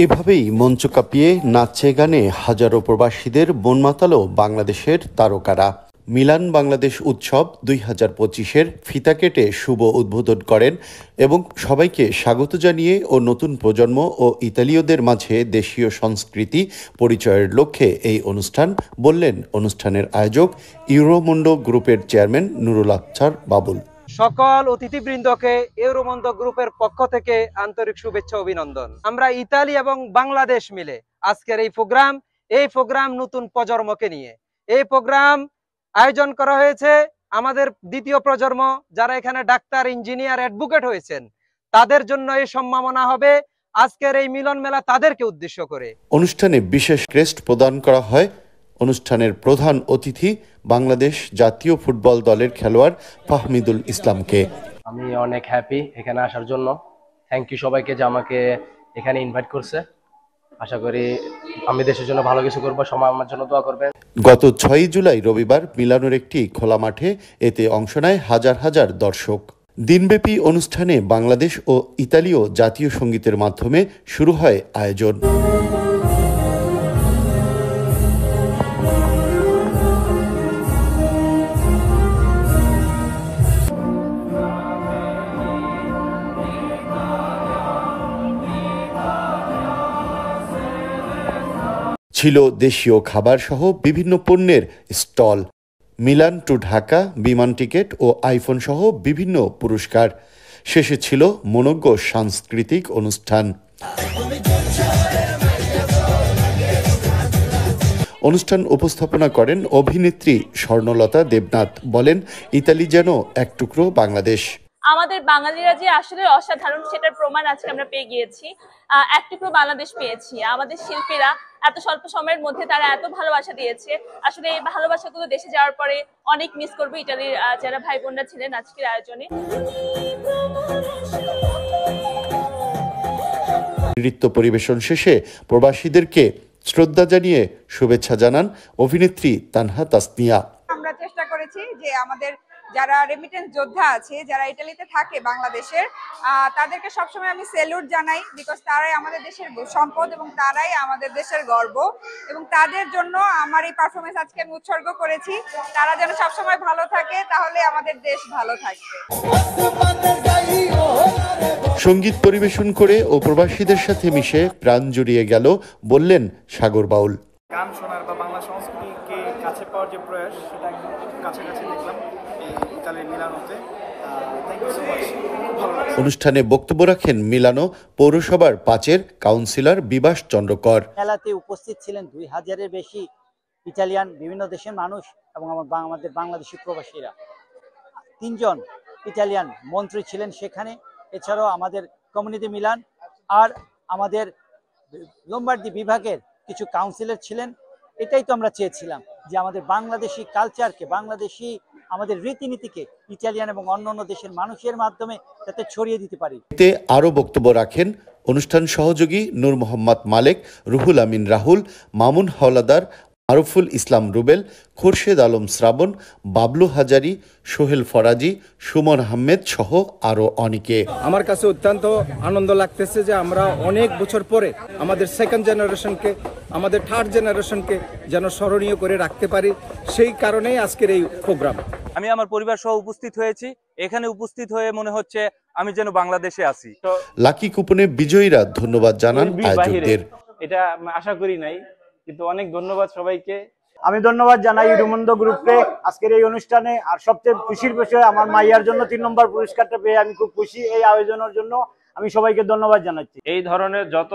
এভাবেই মঞ্চ কাঁপিয়ে নাচে গানে হাজারো প্রবাসীদের মন মাতালো বাংলাদেশের তারকারা। মিলান বাংলাদেশ উৎসব ২০২৫-এর ফিতা কেটে শুভ উদ্বোধন করেন এবং সবাইকে স্বাগত জানিয়ে ও নতুন প্রজন্ম ও ইতালীয়দের মাঝে দেশীয় সংস্কৃতি পরিচয়ের লক্ষ্যে এই অনুষ্ঠান বললেন অনুষ্ঠানের আয়োজক ইউরোমন্ডো গ্রুপের চেয়ারম্যান নুরুল আবছার বাবুল। সকল অতিথিবৃন্দকে ইউরোমন্ডো গ্রুপের পক্ষ থেকে আন্তরিক শুভেচ্ছা অভিনন্দন। আমরা ইতালি এবং বাংলাদেশ মিলে আজকের এই প্রোগ্রাম নতুন প্রজন্মকে নিয়ে এই প্রোগ্রাম আয়োজন করা হয়েছে। আমাদের দ্বিতীয় প্রজন্ম যারা এখানে ডাক্তার, ইঞ্জিনিয়ার, অ্যাডভোকেট হয়েছেন তাদের জন্য এই সম্মাননা হবে আজকের এই মিলন মেলা তাদেরকে উদ্দেশ্য করে। অনুষ্ঠানে বিশেষ ক্রেস্ট প্রদান করা হয় অনুষ্ঠানের প্রধান অতিথি বাংলাদেশ জাতীয় ফুটবল দলের খেলোয়াড় ফাহমিদুল ইসলামকে। আমি অনেক হ্যাপি এখানে আসার জন্য। থ্যাংক ইউ সবাইকে যে আমাকে এখানে ইনভাইট করছে। আশা করি আমি দেশের জন্য ভালো কিছু করবো, সবাই আমার জন্য দোয়া করবেন। গত ৬ জুলাই রবিবার মিলানোর একটি খোলা মাঠে এতে অংশ নেয় হাজার হাজার দর্শক। দিনব্যাপী অনুষ্ঠানে বাংলাদেশ ও ইতালীয় জাতীয় সঙ্গীতের মাধ্যমে শুরু হয় আয়োজন। ছিল দেশীয় খাবার সহ বিভিন্ন পণ্যের স্টল। মিলান টু ঢাকা বিমান টিকিট ও আইফোন সহ বিভিন্ন পুরস্কার। শেষে ছিল মনোজ্ঞ সাংস্কৃতিক অনুষ্ঠান। অনুষ্ঠান উপস্থাপনা করেন অভিনেত্রী স্বর্ণলতা দেবনাথ। বলেন, ইতালি যেন এক টুকরো বাংলাদেশ। আমাদের বাঙালিরা যে আসলে অসাধারণ সেটার প্রমাণ আজকে আমরা পেয়ে গিয়েছি। এক টুকরো বাংলাদেশ পেয়েছি। আমাদের শিল্পীরা এত স্বল্প সময়ের মধ্যে তারা এত ভালোবাসা দিয়েছে। আসলে এই ভালোবাসাগুলো দেশে যাওয়ার পরে অনেক মিস করবো ইটালির যারা ভাই বোনরা ছিলেন আজকের আয়োজনে। নৃত্য পরিবেশন শেষে প্রবাসীদেরকে শ্রদ্ধা জানিয়ে শুভেচ্ছা জানান অভিনেত্রী তানহা তাসনিয়া। আমরা চেষ্টা করেছি যে আমাদের যারা রেমিটেন্স যোদ্ধা আছে, যারা ইটালিতে থাকে বাংলাদেশের, তাদেরকে সবসময় আমি স্যালুট জানাই, বিকজ তারাই আমাদের দেশের সম্পদ এবং তারাই আমাদের দেশের গর্ব, এবং তাদের জন্য আমার এই পারফরমেন্স আজকে আমি উৎসর্গ করেছি। তারা যেন সবসময় ভালো থাকে, তাহলে আমাদের দেশ ভালো থাকবে। সঙ্গীত পরিবেশন করে ও প্রবাসীদের সাথে মিশে প্রাণ জুড়িয়ে গেল বললেন সাগর বাউল। গান শোনার বা বাংলা সংস্কৃতিকে কাছে পাওয়ার যে প্রয়াস, সেটা একদম কাছাকাছি দেখলাম এই ইতালির মিলানোতে। Thank you so much. অনুষ্ঠানে বক্তব্য রাখেন মিলানো পৌরসভার 5-এর কাউন্সিলর বিভাস চন্দ্রকর। মেলাতে উপস্থিত ছিলেন 2000-এর বেশি ইটালিয়ান বিভিন্ন দেশের মানুষ এবং আমাদের বাংলাদেশি প্রবাসীরা। 3 জন ইটালিয়ান মন্ত্রী ছিলেন সেখানে। এছাড়াও আমাদের কমিউনিটি মিলান আর আমাদের লোম্বার্দি বিভাগের কিছু কাউন্সিলর ছিলেন। এটাই তো আমরা চেয়েছিলাম যে আমাদের বাংলাদেশি কালচারকে, বাংলাদেশি আমাদের রীতিনীতিকে ইটালিয়ান এবং অন্যান্য দেশের মানুষের মাধ্যমে যাতে ছড়িয়ে দিতে পারি। এতে আরও বক্তব্য রাখেন অনুষ্ঠান সহযোগী নূর মোহাম্মদ মালেক, রুহুল আমিন রাহুল, মামুন হাওলাদার, আরফুল ইসলাম রুবেল, খোরশেদ আলম শ্রাবণ, বাবলু হাজারি, সোহেল ফরাজি, সুমন আহমেদ সহ আরও অনেকে। আমার কাছে অত্যন্ত আনন্দ লাগতেছে যে আমরা অনেক বছর পরে আমাদের সেকেন্ড জেনারেশনকে, আমাদের থার্ড জেনারেশনকে যেন স্মরণীয় করে রাখতে পারি। সেই কারণেই আজকের এই প্রোগ্রাম। আমি আমার পরিবার সহ উপস্থিত হয়েছি। এখানে উপস্থিত হয়ে মনে হচ্ছে আমি যেন বাংলাদেশে আছি। লাকি কুপনে বিজয়ীরা ধন্যবাদ জানান আয়োজকদের। এটা আশা করি নাই, কিন্তু অনেক ধন্যবাদ সবাইকে। আমি ধন্যবাদ জানাই ইউরোমন্ডো গ্রুপকে আজকের এই অনুষ্ঠানে। আর সবচেয়ে খুশির বিষয়, আমার মাইয়ার জন্য 3 নম্বর পুরস্কারটা পেয়ে আমি খুব খুশি। এই আয়োজনের জন্য আমি সবাইকে ধন্যবাদ জানাচ্ছি। এই ধরনের যত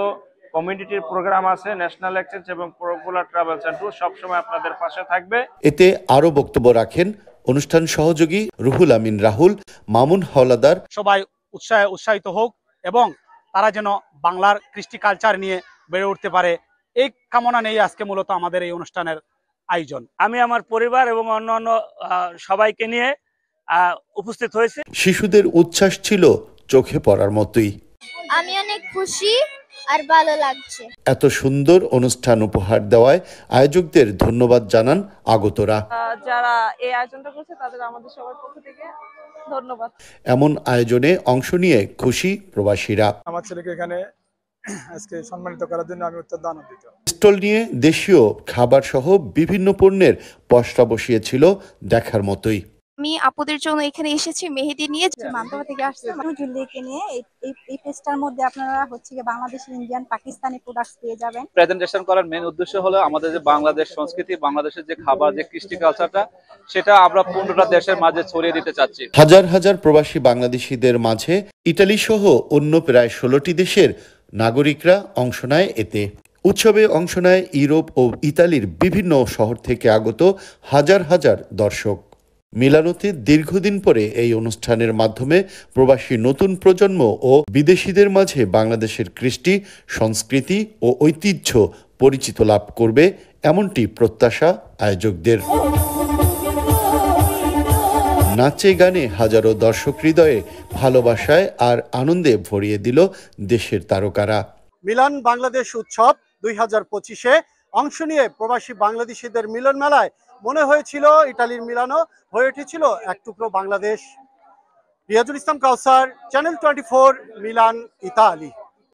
কমিউনিটির প্রোগ্রাম আছে, ন্যাশনাল এক্সচেঞ্জ এবং পপুলার ট্রাভেলস এন্ড ট্যুর সবসময় আপনাদের পাশে থাকবে। এতে আরও বক্তব্য রাখেন অনুষ্ঠান সহযোগী রুহুল আমিন রাহুল, মামুন হাওলাদার। সবাই উৎসাহিত হোক এবং তারা যেন বাংলার কৃষ্টি কালচার নিয়ে বেড়ে উঠতে পারে, এই কামনা নেই আজকে মূলত আমাদের এই অনুষ্ঠানের আয়োজন। আমি আমার পরিবার এবং অন্যান্য সবাইকে নিয়ে উপস্থিত হয়েছি। শিশুদের উচ্ছ্বাস ছিল চোখে পড়ার মতোই। আমি অনেক খুশি আর ভালো লাগছে। এত সুন্দর অনুষ্ঠান উপহার দেওয়ায় আয়োজকদের ধন্যবাদ জানান আগতরা। যারা এই আয়োজনটা করছে তাদের আমাদের সবার পক্ষ থেকে ধন্যবাদ। এমন আয়োজনে অংশ নিয়ে খুশি প্রবাসীরা। আমার ছেলেকে এখানে আজকে সম্মানিত করার জন্য আমি অত্যন্ত আনন্দিত। স্টল নিয়ে দেশীয় খাবার সহ বিভিন্ন পণ্যের পসরা বসিয়েছিল দেখার মতোই। আমি আপুদের জন্য এখানে এসেছি মেহেদি নিয়ে। মান্তবা থেকে আসছে জুয়েলারিকে নিয়ে। এই পেজটার মধ্যে আপনারা হচ্ছে কি বাংলাদেশি, ইন্ডিয়ান, পাকিস্তানি প্রোডাক্টস পেয়ে যাবেন। প্রেজেন্টেশন করার মেন উদ্দেশ্য হলো আমাদের যে বাংলাদেশ সংস্কৃতি, বাংলাদেশের যে খাবার, যে কৃষ্টি কালচারটা, সেটা আমরা 15টা দেশের মাঝে ছড়িয়ে দিতে চাচ্ছি। হাজার হাজার প্রবাসী বাংলাদেশিদের মাঝে ইতালি সহ অন্য প্রায় 16টি দেশের নাগরিকরা অংশ নেয় এতে। উৎসবে অংশ নেয় ইউরোপ ও ইতালির বিভিন্ন শহর থেকে আগত হাজার হাজার দর্শক। মিলানোতে দীর্ঘদিন পরে এই অনুষ্ঠানের মাধ্যমে প্রবাসী নতুন প্রজন্ম ও বিদেশিদের মাঝে বাংলাদেশের কৃষ্টি, সংস্কৃতি ও ঐতিহ্য পরিচিত লাভ করবে, এমনটি প্রত্যাশা আয়োজকদের। নাচে গানে হাজারো দর্শক হৃদয়ে ভালোবাসায় আর আনন্দে ভরিয়ে দিল দেশের তারকারা। মিলান বাংলাদেশ উৎসব 2025-এ অংশ নিয়ে প্রবাসী বাংলাদেশিদের মিলন মেলায় মনে হয়েছিল ইতালির মিলানো হয়ে উঠেছিল এক টুকরো বাংলাদেশ। রিয়াজুল ইসলাম কাউসার, চ্যানেল 24, মিলান, ইতালি।